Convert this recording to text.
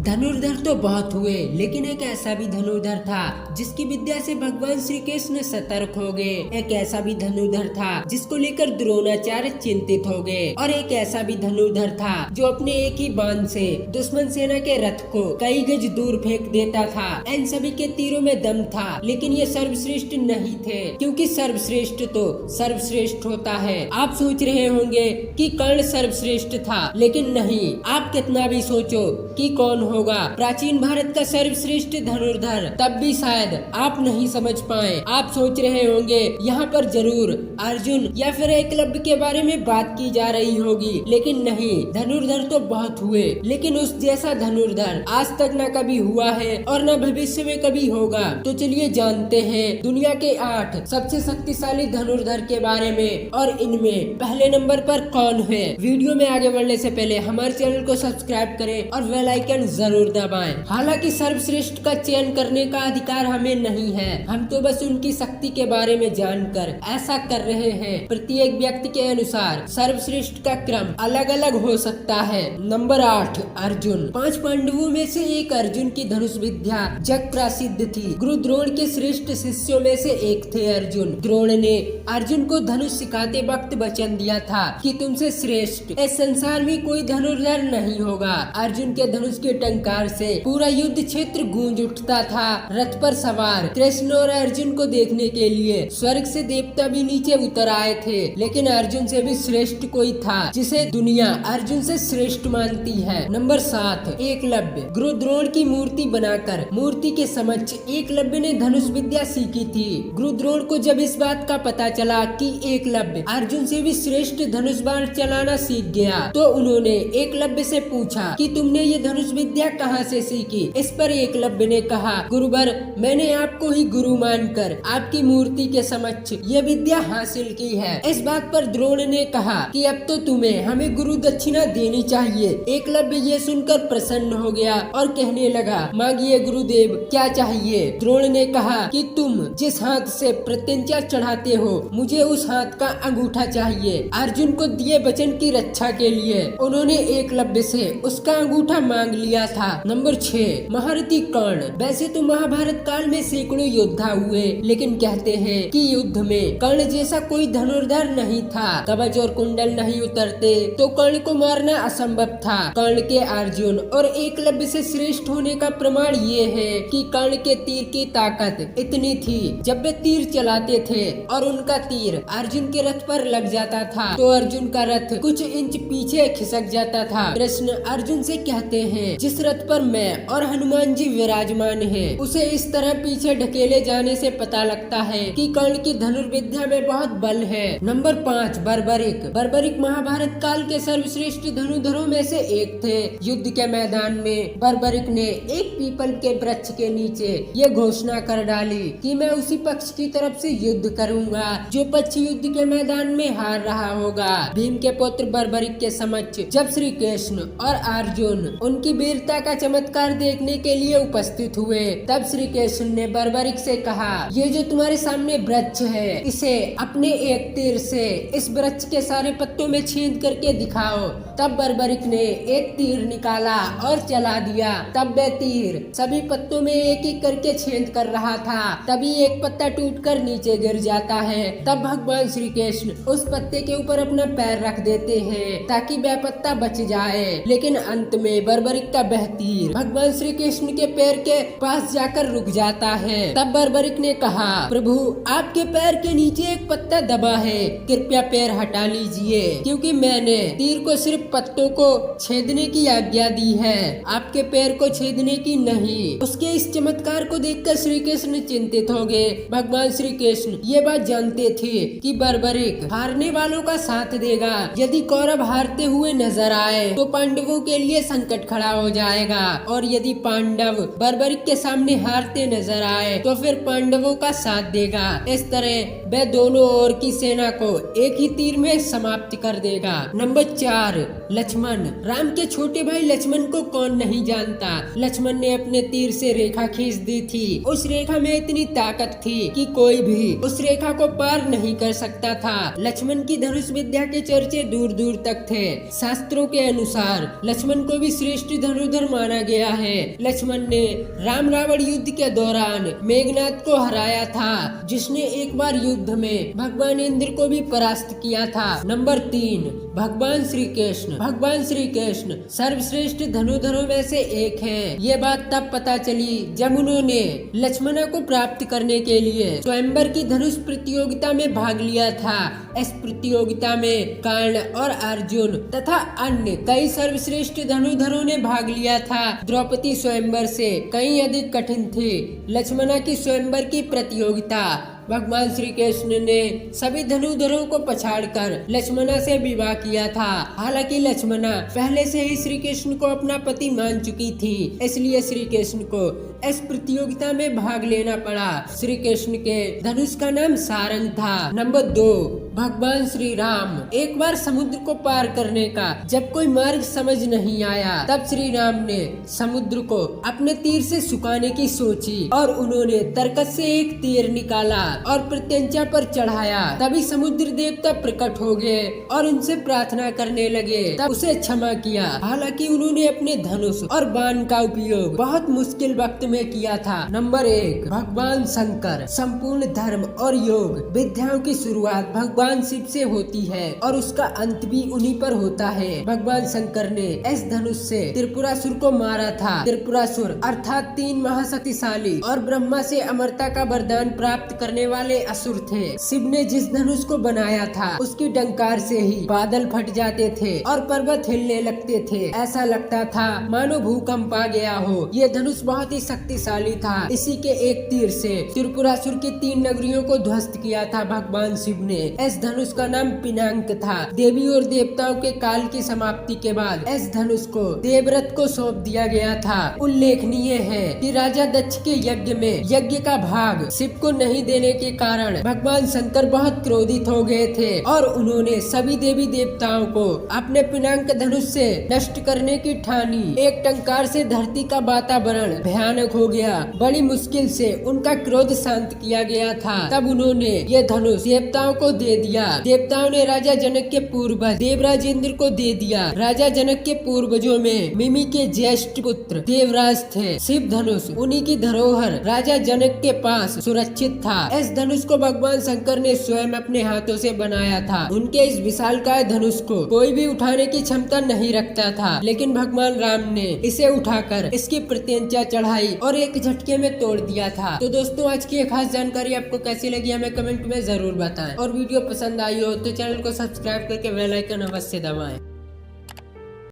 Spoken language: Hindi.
धनुर्धर तो बहुत हुए, लेकिन एक ऐसा भी धनुर्धर था जिसकी विद्या से भगवान श्री कृष्ण सतर्क हो गए। एक ऐसा भी धनुर्धर था जिसको लेकर द्रोणाचार्य चिंतित हो गए, और एक ऐसा भी धनुर्धर था जो अपने एक ही बाण से दुश्मन सेना के रथ को कई गज दूर फेंक देता था। इन सभी के तीरों में दम था, लेकिन ये सर्वश्रेष्ठ नहीं थे, क्योंकि सर्वश्रेष्ठ तो सर्वश्रेष्ठ होता है। आप सोच रहे होंगे कि कर्ण सर्वश्रेष्ठ था, लेकिन नहीं। आप कितना भी सोचो कि कौन होगा प्राचीन भारत का सर्वश्रेष्ठ धनुर्धर, तब भी शायद आप नहीं समझ पाए। आप सोच रहे होंगे यहाँ पर जरूर अर्जुन या फिर एकलव्य के बारे में बात की जा रही होगी, लेकिन नहीं। धनुर्धर तो बहुत हुए, लेकिन उस जैसा धनुर्धर आज तक न कभी हुआ है और न भविष्य में कभी होगा। तो चलिए जानते हैं दुनिया के 8 सबसे शक्तिशाली धनुर्धर के बारे में, और इनमें पहले नंबर पर कौन है। वीडियो में आगे बढ़ने से पहले हमारे चैनल को सब्सक्राइब करें और बेल आइकन जरूर दबाएं। हालांकि सर्वश्रेष्ठ का चयन करने का अधिकार हमें नहीं है, हम तो बस उनकी शक्ति के बारे में जानकर ऐसा कर रहे हैं। प्रत्येक व्यक्ति के अनुसार सर्वश्रेष्ठ का क्रम अलग अलग हो सकता है। नंबर 8 अर्जुन। 5 पांडवों में से एक अर्जुन की धनुष विद्या जग प्रसिद्ध थी। गुरु द्रोण के श्रेष्ठ शिष्यों में से एक थे अर्जुन। द्रोण ने अर्जुन को धनुष सिखाते वक्त वचन दिया था कि तुमसे श्रेष्ठ इस संसार में कोई धनुर्धर नहीं होगा। अर्जुन के धनुष के टंकार से पूरा युद्ध क्षेत्र गूंज उठता था। रथ पर सवार कृष्ण और अर्जुन को देखने के लिए स्वर्ग से देवता भी नीचे उतर आए थे, लेकिन अर्जुन से भी श्रेष्ठ कोई था जिसे दुनिया अर्जुन से श्रेष्ठ मानती है। नंबर 7 एकलव्य। गुरु द्रोण की मूर्ति बनाकर मूर्ति के समक्ष एकलव्य ने धनुष विद्या सीखी थी। गुरु द्रोण को जब इस बात का पता चला कि एकलव्य अर्जुन से भी श्रेष्ठ धनुष बाण चलाना सीख गया, तो उन्होंने एकलव्य से पूछा कि तुमने ये धनुष विद्या कहाँ से सीखी। इस पर एकलव्य ने कहा, गुरुवर, मैंने आपको ही गुरु मानकर आपकी मूर्ति के समक्ष ये विद्या हासिल की है। इस बात पर द्रोण ने कहा कि अब तो तुम्हें हमें गुरु दक्षिणा देनी चाहिए। एकलव्य ये सुनकर प्रसन्न हो गया और कहने लगा, मांगिए गुरुदेव, क्या चाहिए। द्रोण ने कहा कि तुम जिस हाथ से प्रत्यंचा चढ़ाते हो, मुझे उस हाथ का अंगूठा चाहिए। अर्जुन को दिए वचन की रक्षा के लिए उन्होंने एकलव्य से उसका अंगूठा मांग लिया था। नंबर 6 महारथी कर्ण। वैसे तो महाभारत काल में सैकड़ों योद्धा हुए, लेकिन कहते हैं कि युद्ध में कर्ण जैसा कोई धनुर्धर नहीं था। कवच और कुंडल नहीं उतरते तो कर्ण को मारना असंभव था। कर्ण के अर्जुन और एकलव्य से श्रेष्ठ होने का प्रमाण ये है कि कर्ण के तीर की ताकत इतनी थी, जब वे तीर चलाते थे और उनका तीर अर्जुन के रथ पर लग जाता था तो अर्जुन का रथ कुछ इंच पीछे खिसक जाता था। कृष्ण अर्जुन से कहते हैं, जिस रथ पर मैं और हनुमान जी विराजमान हैं, उसे इस तरह पीछे ढकेले जाने से पता लगता है कि कर्ण की धनुर्विद्या में बहुत बल है। नंबर 5 बर्बरिक। बर्बरिक महाभारत काल के सर्वश्रेष्ठ धनुर्धरों में से एक थे। युद्ध के मैदान में बर्बरिक ने एक पीपल के वृक्ष के नीचे ये घोषणा कर डाली कि मैं उसी पक्ष की तरफ से युद्ध करूंगा जो पक्ष युद्ध के मैदान में हार रहा होगा। भीम के पुत्र बर्बरिक के समक्ष जब श्री कृष्ण और अर्जुन उनकी वीरता का चमत्कार देखने के लिए उपस्थित हुए, तब श्री कृष्ण ने बर्बरिक से कहा, ये जो तुम्हारे सामने वृक्ष है, इसे अपने एक तीर से इस वृक्ष के सारे पत्तों में छेद करके दिखाओ। तब बर्बरिक ने एक तीर निकाला और चला दिया। तब वह तीर सभी पत्तों में एक एक करके छेद कर रहा था। तभी एक पत्ता टूटकर नीचे गिर जाता है। तब भगवान श्री कृष्ण उस पत्ते के ऊपर अपना पैर रख देते हैं ताकि वह पत्ता बच जाए, लेकिन अंत में बर्बरिक का वह तीर भगवान श्री कृष्ण के पैर के पास जाकर रुक जाता है। तब बर्बरिक ने कहा, प्रभु, आपके पैर के नीचे एक पत्ता दबा है, कृपया पैर हटा लीजिए, क्योंकि मैंने तीर को सिर्फ पत्तों को छेदने की आज्ञा दी है, आपके पैर को छेदने की नहीं। उसके इस चमत्कार को देखकर श्री कृष्ण चिंतित हो गए। भगवान श्री कृष्ण ये बात जानते थे कि बर्बरिक हारने वालों का साथ देगा। यदि कौरव हारते हुए नजर आए तो पांडवों के लिए संकट खड़ा हो जाएगा, और यदि पांडव बर्बरिक के सामने हारते नजर आए तो फिर पांडवों का साथ देगा। इस तरह वह दोनों ओर की सेना को एक ही तीर में समाप्त कर देगा। नंबर 4 लक्ष्मण। राम के छोटे भाई लक्ष्मण को कौन नहीं जानता। लक्ष्मण ने अपने तीर से रेखा खींच दी थी। उस रेखा में इतनी ताकत थी कि कोई भी उस रेखा को पार नहीं कर सकता था। लक्ष्मण की धनुष विद्या के चर्चे दूर दूर तक थे। शास्त्रों के अनुसार लक्ष्मण को भी श्रेष्ठ धनुर्धर धनुधर माना गया है। लक्ष्मण ने राम रावण युद्ध के दौरान मेघनाद को हराया था, जिसने एक बार युद्ध में भगवान इंद्र को भी परास्त किया था। नंबर 3, भगवान श्री कृष्ण। भगवान श्री कृष्ण सर्वश्रेष्ठ धनुधरों में से एक हैं। ये बात तब पता चली जब उन्होंने लक्ष्मणा को प्राप्त करने के लिए स्वयंवर की धनुष प्रतियोगिता में भाग लिया था। इस प्रतियोगिता में कर्ण और अर्जुन तथा अन्य कई सर्वश्रेष्ठ धनुधरों ने भाग लिया था। द्रौपदी स्वयंवर से कहीं अधिक कठिन थी। लक्ष्मणा की स्वयंवर की प्रतियोगिता भगवान श्री कृष्ण ने सभी धनुधरों को पछाड़कर लक्ष्मणा से विवाह किया था। हालांकि लक्ष्मणा पहले से ही श्री कृष्ण को अपना पति मान चुकी थी, इसलिए श्री कृष्ण को इस प्रतियोगिता में भाग लेना पड़ा। श्री कृष्ण के धनुष का नाम सारंग था। नंबर 2, भगवान श्री राम। एक बार समुद्र को पार करने का जब कोई मार्ग समझ नहीं आया, तब श्री राम ने समुद्र को अपने तीर से सुखाने की सोची और उन्होंने तरकस से एक तीर निकाला और प्रत्यंचा पर चढ़ाया। तभी समुद्र देवता प्रकट हो गए और उनसे प्रार्थना करने लगे। तब उसे क्षमा किया। हालांकि उन्होंने अपने धनुष और बाण का उपयोग बहुत मुश्किल वक्त में किया था। नंबर 1, भगवान शंकर। संपूर्ण धर्म और योग विद्याओं की शुरुआत भगवान शिव से होती है और उसका अंत भी उन्हीं पर होता है। भगवान शंकर ने इस धनुष से त्रिपुरासुर को मारा था। त्रिपुरासुर अर्थात 3 महाशक्तिशाली और ब्रह्मा से अमरता का वरदान प्राप्त करने वाले असुर थे। शिव ने जिस धनुष को बनाया था उसकी डंकार से ही बादल फट जाते थे और पर्वत हिलने लगते थे। ऐसा लगता था मानो भूकंप आ गया हो। ये धनुष बहुत ही शक्तिशाली था। इसी के एक तीर से त्रिपुरासुर की 3 नगरियों को ध्वस्त किया था भगवान शिव ने। इस धनुष का नाम पिनाक था। देवी और देवताओं के काल की समाप्ति के बाद इस धनुष को देवव्रत को सौंप दिया गया था। उल्लेखनीय है कि राजा दक्ष के यज्ञ में यज्ञ का भाग शिव को नहीं देने के कारण भगवान शंकर बहुत क्रोधित हो गए थे और उन्होंने सभी देवी देवताओं को अपने पिनाक धनुष से नष्ट करने की ठानी। एक टंकार से धरती का वातावरण भयानक हो गया। बड़ी मुश्किल से उनका क्रोध शांत किया गया था। तब उन्होंने ये धनुष देवताओं को दे दिया। देवताओं ने राजा जनक के पूर्वज देवराज इंद्र को दे दिया। राजा जनक के पूर्वजों में मिमी के ज्येष्ठ पुत्र देवराज थे। शिव धनुष उन्हीं की धरोहर राजा जनक के पास सुरक्षित था। इस धनुष को भगवान शंकर ने स्वयं अपने हाथों से बनाया था। उनके इस विशालकाय धनुष को कोई भी उठाने की क्षमता नहीं रखता था, लेकिन भगवान राम ने इसे उठाकर इसकी प्रत्यंचा चढ़ाई और एक झटके में तोड़ दिया था। तो दोस्तों, आज की ये खास जानकारी आपको कैसी लगी हमें कमेंट में जरूर बताएं और वीडियो पसंद आई हो तो चैनल को सब्सक्राइब करके बेल आइकन अवश्य दबाएं।